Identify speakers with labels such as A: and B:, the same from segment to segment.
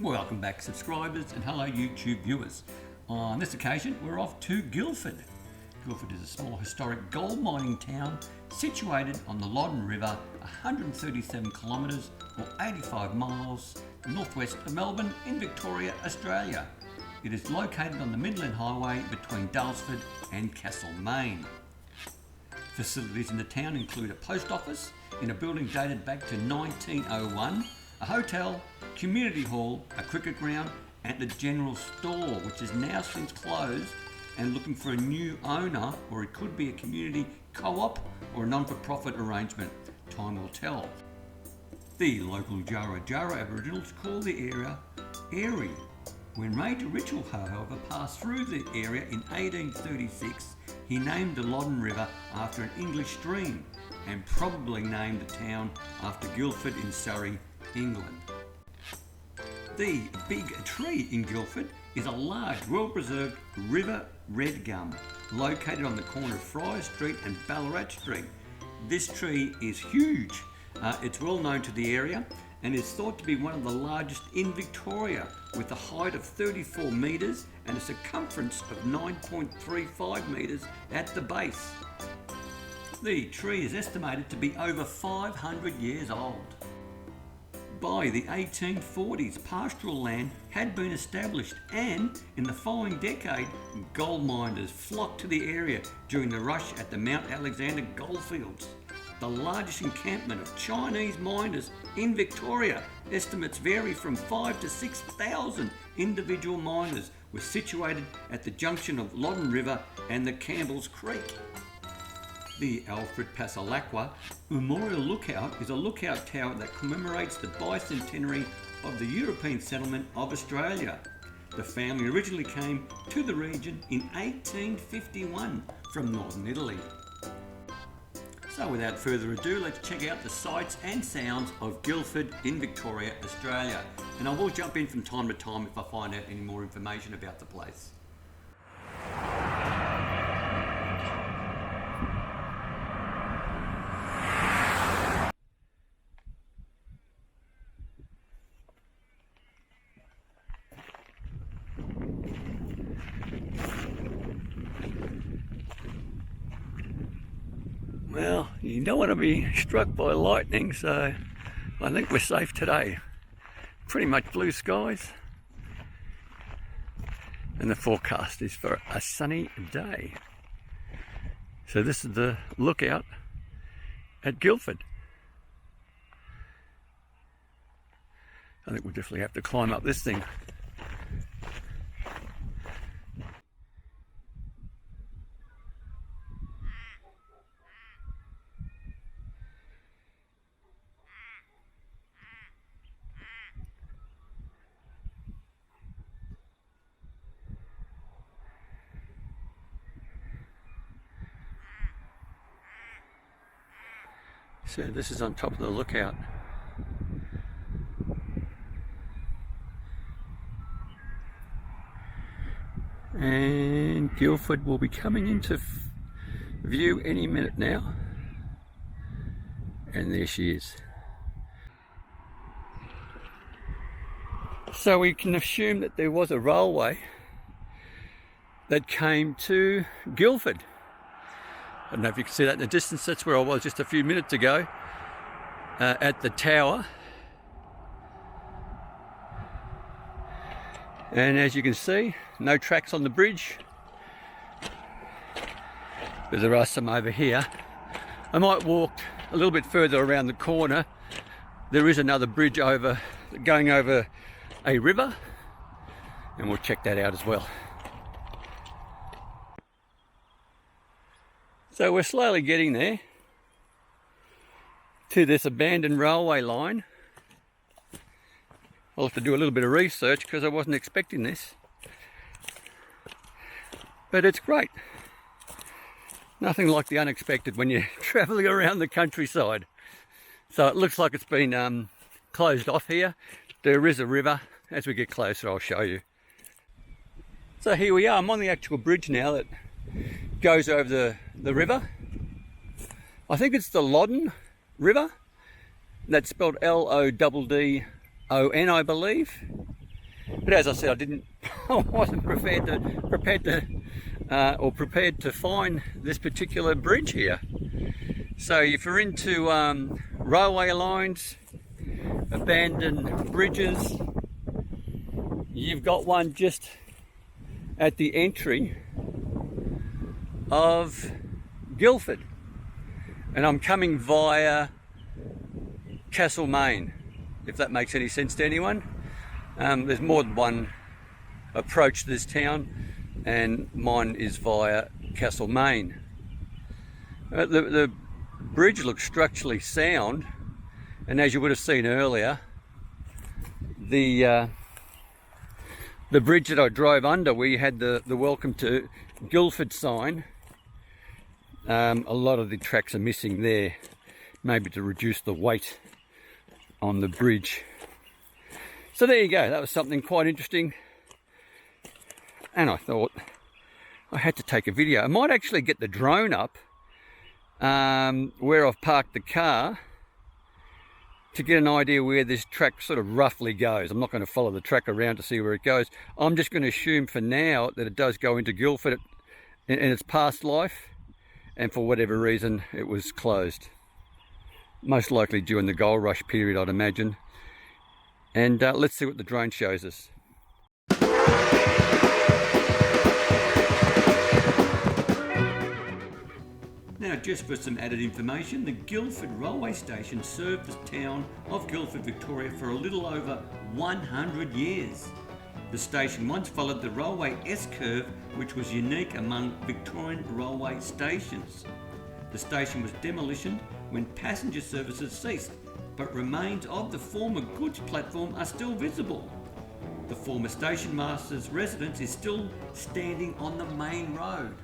A: Welcome back subscribers and hello YouTube viewers. On this occasion we're off to Guilford. Guilford is a small historic gold mining town situated on the Loddon River, 137 kilometres or 85 miles northwest of Melbourne in Victoria, Australia. It is located on the Midland Highway between Daylesford and Castlemaine. Facilities in the town include a post office in a building dated back to 1901, a hotel, community hall, a cricket ground and a general store which is now since closed and looking for a new owner, or it could be a community co-op or a non-for-profit arrangement. Time will tell. The local Jara Aboriginals call the area Airy. When Major Richel, however, passed through the area in 1836, he named the Loddon River after an English stream and probably named the town after Guildford in Surrey, England. The big tree in Guildford is a large, well-preserved river red gum located on the corner of Friar Street and Ballarat Street. This tree is huge. It's well known to the area and is thought to be one of the largest in Victoria, with a height of 34 metres and a circumference of 9.35 metres at the base. The tree is estimated to be over 500 years old. By the 1840s, pastoral land had been established, and in the following decade, gold miners flocked to the area during the rush at the Mount Alexander goldfields. The largest encampment of Chinese miners in Victoria, estimates vary from 5,000 to 6,000 individual miners, were situated at the junction of Loddon River and the Campbell's Creek. The Alfred Passalacqua Memorial Lookout is a lookout tower that commemorates the bicentenary of the European settlement of Australia. The family originally came to the region in 1851 from northern Italy. So without further ado, let's check out the sights and sounds of Guilford in Victoria, Australia. And I will jump in from time to time if I find out any more information about the place. Well, you don't want to be struck by lightning, so I think we're safe today. Pretty much blue skies, and the forecast is for a sunny day. So this is the lookout at Guilford. I think we'll definitely have to climb up this thing. So this is on top of the lookout. And Guilford will be coming into view any minute now. And there she is. So we can assume that there was a railway that came to Guilford. I don't know if you can see that in the distance. That's where I was just a few minutes ago at the tower. And as you can see, no tracks on the bridge, but there are some over here. I might walk a little bit further around the corner. There is another bridge going over a river, and we'll check that out as well. So we're slowly getting there to this abandoned railway line. I'll have to do a little bit of research because I wasn't expecting this. But it's great. Nothing like the unexpected when you're travelling around the countryside. So it looks like it's been closed off here. There is a river. As we get closer, I'll show you. So here we are. I'm on the actual bridge now that goes over the river. I think it's the Loddon River. That's spelled L-O-D-D-O-N, I believe. But as I said, I wasn't prepared to find this particular bridge here. So if you're into railway lines, abandoned bridges, you've got one just at the entry of Guilford, and I'm coming via Castlemaine, if that makes any sense to anyone. There's more than one approach to this town, and mine is via Castlemaine. The bridge looks structurally sound, and as you would have seen earlier, the bridge that I drove under, where you had the welcome to Guilford sign, a lot of the tracks are missing there, maybe to reduce the weight on the bridge. So there you go, that was something quite interesting, and I thought I had to take a video. I might actually get the drone up where I've parked the car to get an idea where this track sort of roughly goes. I'm not going to follow the track around to see where it goes. I'm just going to assume for now that it does go into Guilford in its past life, and for whatever reason it was closed. Most likely during the gold rush period, I'd imagine. And let's see what the drone shows us. Now, just for some added information, the Guildford railway station served the town of Guildford, Victoria for a little over 100 years. The station once followed the railway S-curve, which was unique among Victorian railway stations. The station was demolished when passenger services ceased, but remains of the former goods platform are still visible. The former station master's residence is still standing on the main road.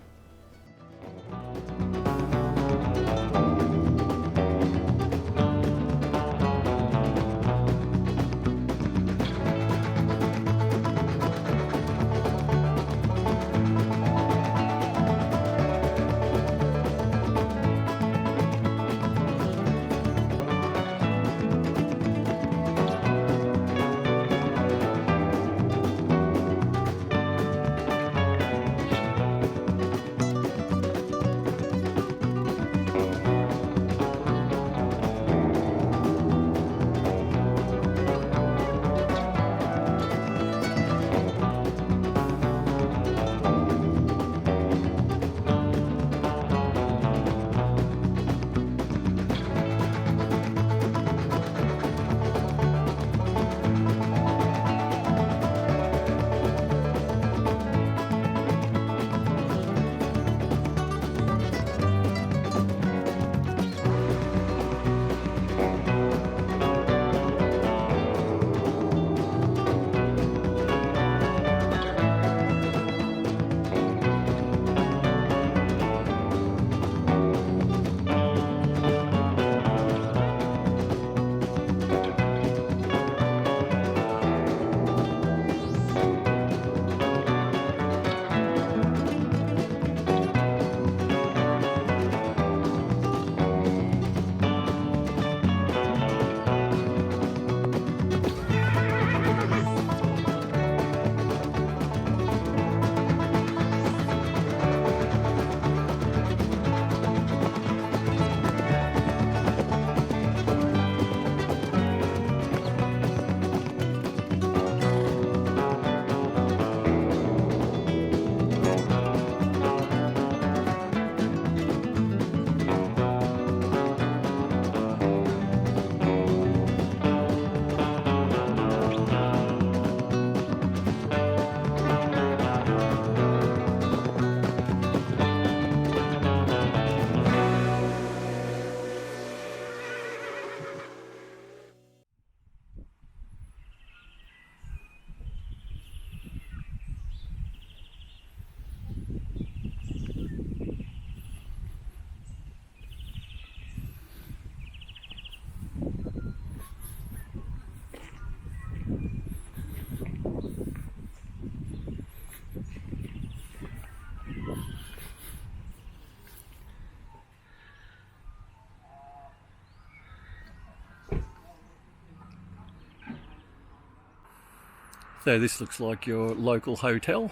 A: So this looks like your local hotel.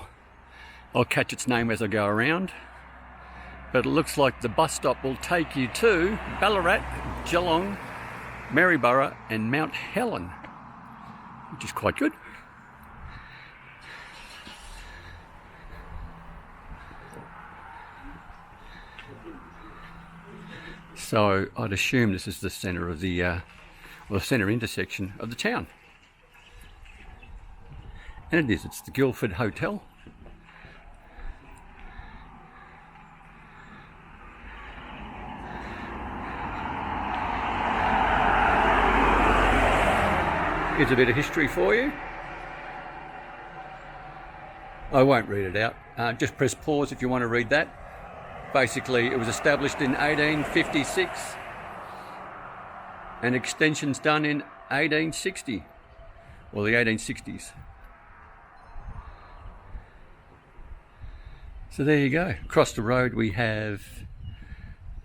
A: I'll catch its name as I go around. But it looks like the bus stop will take you to Ballarat, Geelong, Maryborough and Mount Helen, which is quite good. So I'd assume this is the centre of the centre intersection of the town. And it is, it's the Guildford Hotel. Here's a bit of history for you. I won't read it out. Just press pause if you want to read that. Basically, it was established in 1856 and extensions done in 1860, or the 1860s. So there you go. Across the road we have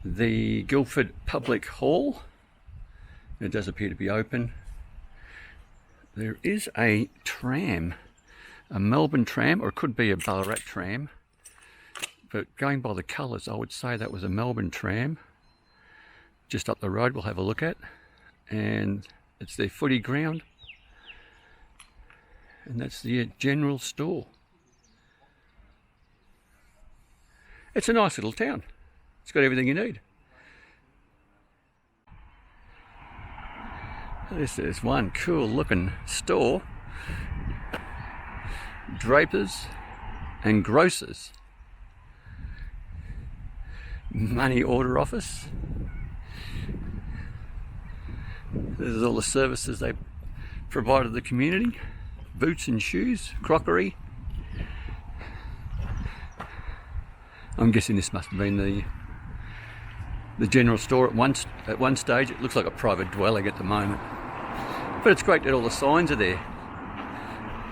A: the Guildford Public Hall. It does appear to be open. There is a tram, a Melbourne tram, or it could be a Ballarat tram. But going by the colours, I would say that was a Melbourne tram. Just up the road we'll have a look at. And it's their footy ground. And that's the general store. It's a nice little town. It's got everything you need. This is one cool looking store. Drapers and grocers. Money order office. This is all the services they provided the community. Boots and shoes, crockery. I'm guessing this must have been the general store at one stage. It looks like a private dwelling at the moment. But it's great that all the signs are there.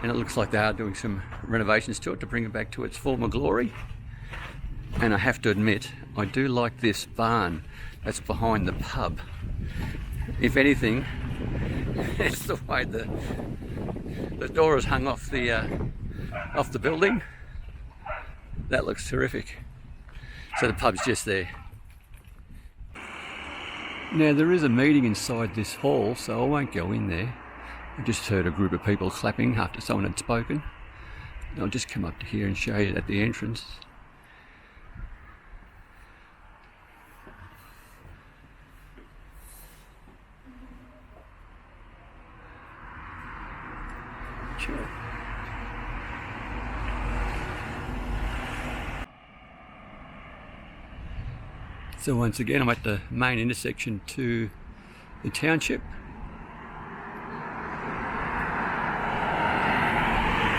A: And it looks like they are doing some renovations to it to bring it back to its former glory. And I have to admit, I do like this barn that's behind the pub. If anything, it's the way the door is hung off the building. That looks terrific. So the pub's just there. Now there is a meeting inside this hall, so I won't go in there. I just heard a group of people clapping after someone had spoken. I'll just come up to here and show you at the entrance. Sure. So once again, I'm at the main intersection to the Township.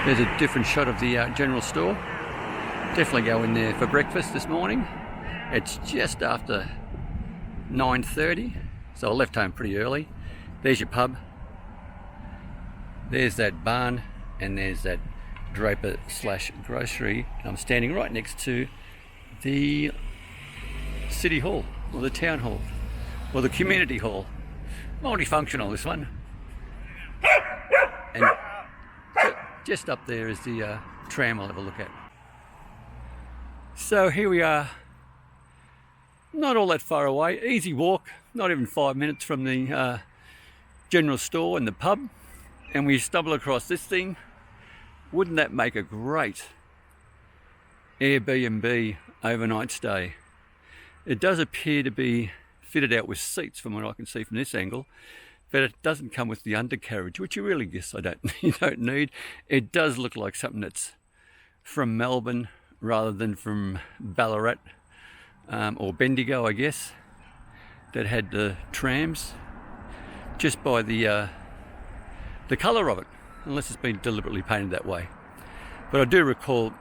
A: There's a different shot of the general store. Definitely go in there for breakfast this morning. It's just after 9:30, so I left home pretty early. There's your pub. There's that barn, and there's that draper / grocery. I'm standing right next to the City Hall, or the Town Hall, or the Community Hall. Multifunctional, this one. And just up there is the tram I'll have a look at. So here we are, not all that far away, easy walk, not even 5 minutes from the general store and the pub, and we stumble across this thing. Wouldn't that make a great Airbnb overnight stay? It does appear to be fitted out with seats from what I can see from this angle, but it doesn't come with the undercarriage, which you really guess you don't need. It does look like something that's from Melbourne rather than from Ballarat or Bendigo, I guess, that had the trams, just by the colour of it, unless it's been deliberately painted that way. But I do recall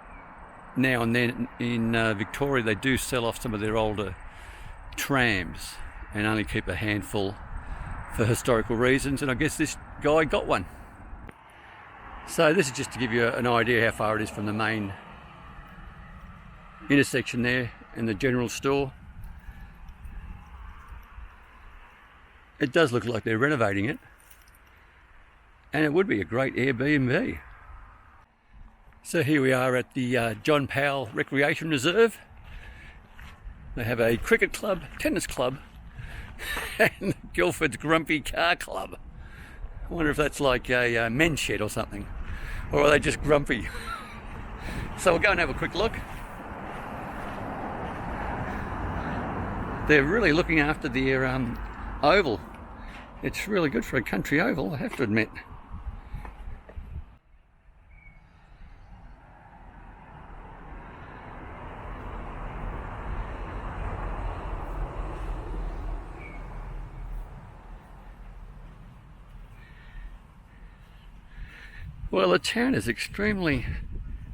A: now and then in Victoria they do sell off some of their older trams and only keep a handful for historical reasons, and I guess this guy got one. So this is just to give you an idea how far it is from the main intersection there and the general store. It does look like they're renovating it, and it would be a great Airbnb. So here we are at the John Powell Recreation Reserve. They have a cricket club, tennis club, and Guilford's Grumpy Car Club. I wonder if that's like a men's shed or something, or are they just grumpy? So we'll go and have a quick look. They're really looking after their oval. It's really good for a country oval, I have to admit. Well, the town is extremely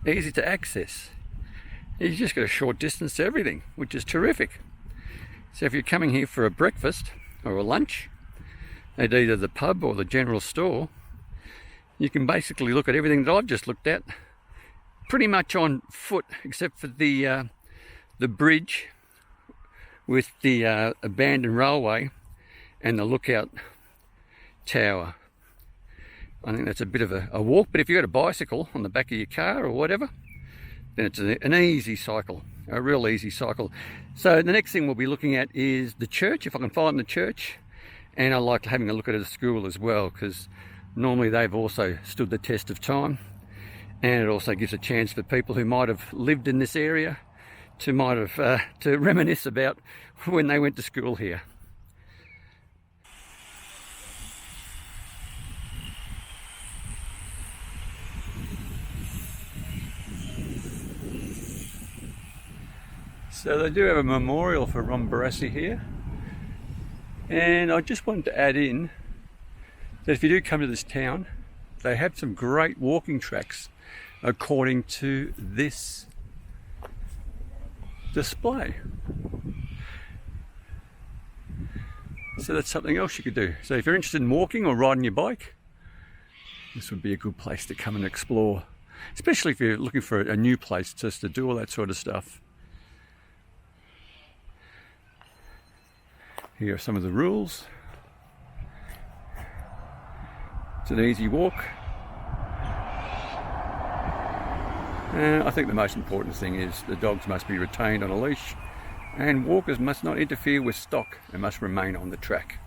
A: easy to access. You've just got a short distance to everything, which is terrific. So if you're coming here for a breakfast or a lunch at either the pub or the general store, you can basically look at everything that I've just looked at pretty much on foot, except for the bridge with the abandoned railway and the lookout tower. I think that's a bit of a walk, but if you've got a bicycle on the back of your car or whatever, then it's an easy cycle, a real easy cycle. So the next thing we'll be looking at is the church, if I can find the church, and I like having a look at the school as well, because normally they've also stood the test of time, and it also gives a chance for people who might have lived in this area to reminisce about when they went to school here. So they do have a memorial for Ron Barassi here, and I just wanted to add in that if you do come to this town, they have some great walking tracks according to this display. So that's something else you could do. So if you're interested in walking or riding your bike, this would be a good place to come and explore, especially if you're looking for a new place just to do all that sort of stuff. Here are some of the rules. It's an easy walk. And I think the most important thing is the dogs must be retained on a leash, and walkers must not interfere with stock and must remain on the track,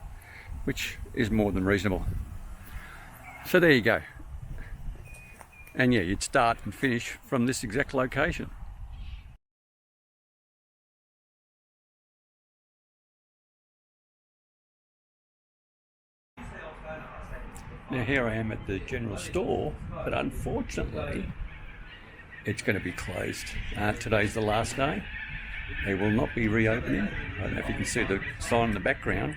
A: which is more than reasonable. So there you go. And yeah, you'd start and finish from this exact location. Now here I am at the general store, but unfortunately it's going to be closed. Today's the last day. They will not be reopening. I don't know if you can see the sign in the background.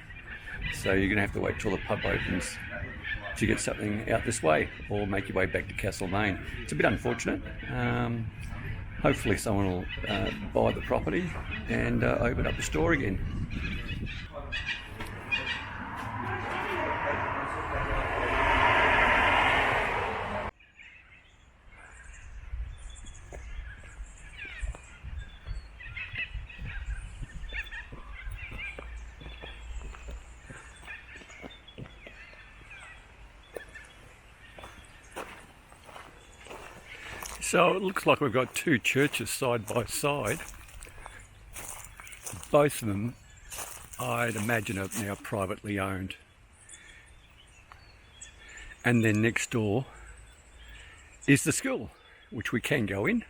A: So you're going to have to wait till the pub opens to get something out this way, or make your way back to Castlemaine. It's a bit unfortunate. Hopefully someone will buy the property and open up the store again. So it looks like we've got two churches side by side. Both of them, I'd imagine, are now privately owned. And then next door is the school, which we can go in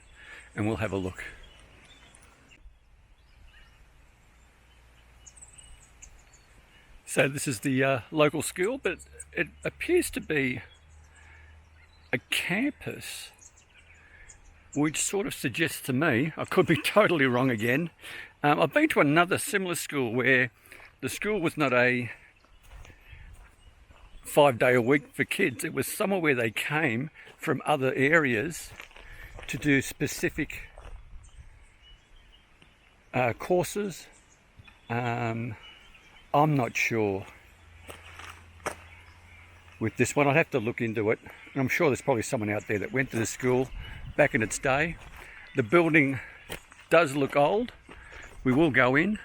A: and we'll have a look. So this is the local school, but it appears to be a campus, which sort of suggests to me, I could be totally wrong again, I've been to another similar school where the school was not a 5-day a week for kids. It was somewhere where they came from other areas to do specific courses. I'm not sure with this one. I'd have to look into it. And I'm sure there's probably someone out there that went to the school back in its day. The building does look old. We will go in.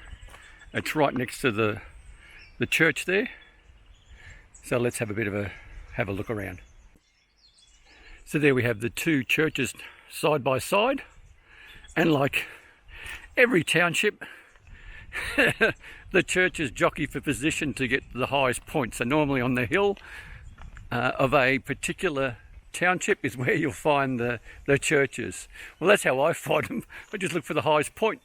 A: It's right next to the church there. So let's have a bit of a look around. So there we have the two churches side by side, and like every township, the churches jockey for position to get the highest point. So normally on the hill of a particular township is where you'll find the churches. Well, that's how I find them. I just look for the highest point,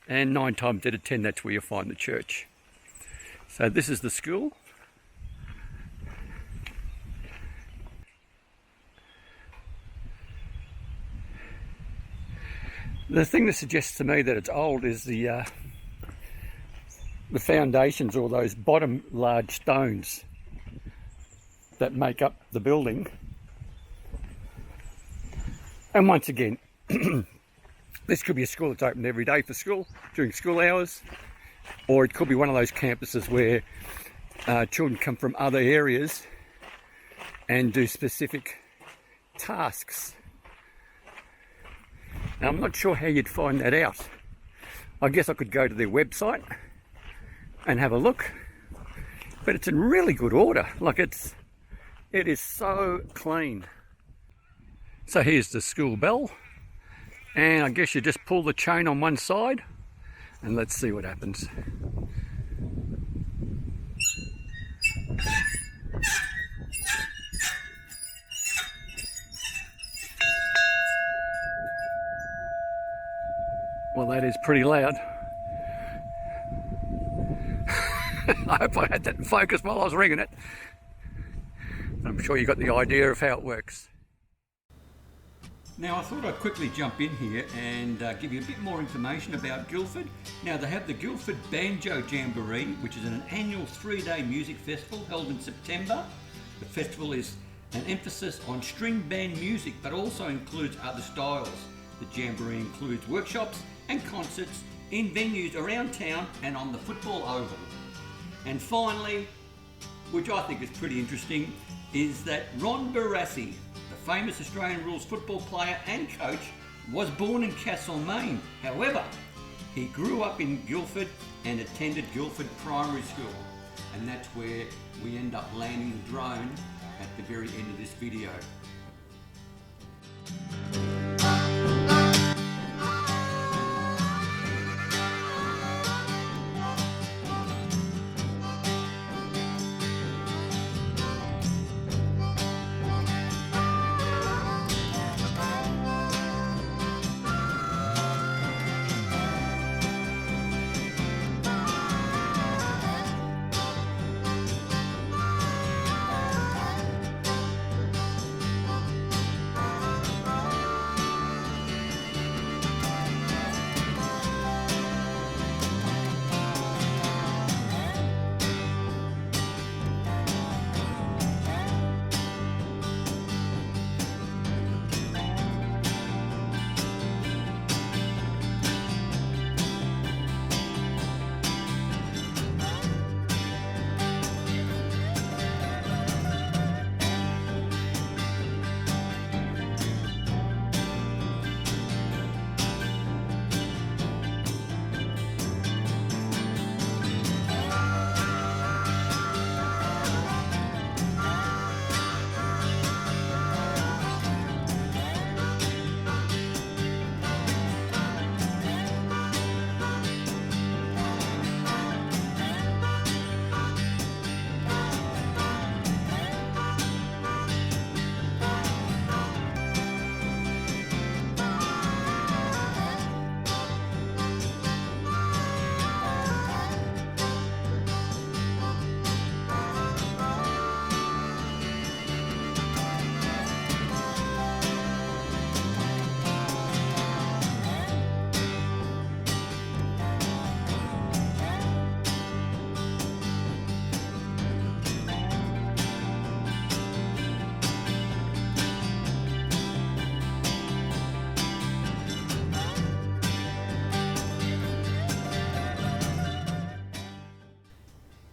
A: and 9 times out of 10 that's where you'll find the church. So this is the school. The thing that suggests to me that it's old is the foundations, or those bottom large stones that make up the building. And once again, this could be a school that's open every day for school, during school hours, or it could be one of those campuses where children come from other areas and do specific tasks. Now, I'm not sure how you'd find that out. I guess I could go to their website and have a look, but it's in really good order. Like it is so clean. So here's the school bell, and I guess you just pull the chain on one side, and let's see what happens. Well, that is pretty loud. I hope I had that in focus while I was ringing it. I'm sure you got the idea of how it works. Now, I thought I'd quickly jump in here and give you a bit more information about Guilford. Now, they have the Guilford Banjo Jamboree, which is an annual 3-day music festival held in September. The festival is an emphasis on string band music, but also includes other styles. The Jamboree includes workshops and concerts in venues around town and on the football oval. And finally, which I think is pretty interesting, is that Ron Barassi, the famous Australian rules football player and coach, was born in Castlemaine. However, he grew up in Guilford and attended Guilford Primary School. And that's where we end up landing the drone at the very end of this video.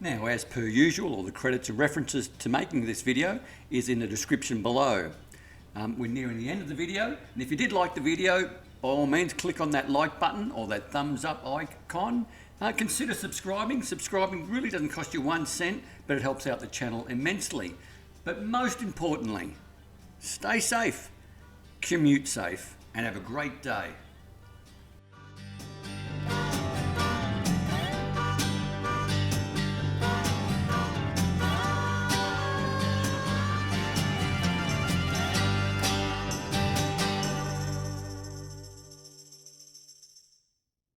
A: Now, as per usual, all the credits and references to making this video is in the description below. We're nearing the end of the video, and if you did like the video, by all means click on that like button or that thumbs up icon. Consider subscribing. Subscribing really doesn't cost you 1 cent, but it helps out the channel immensely. But most importantly, stay safe, commute safe. and have a great day.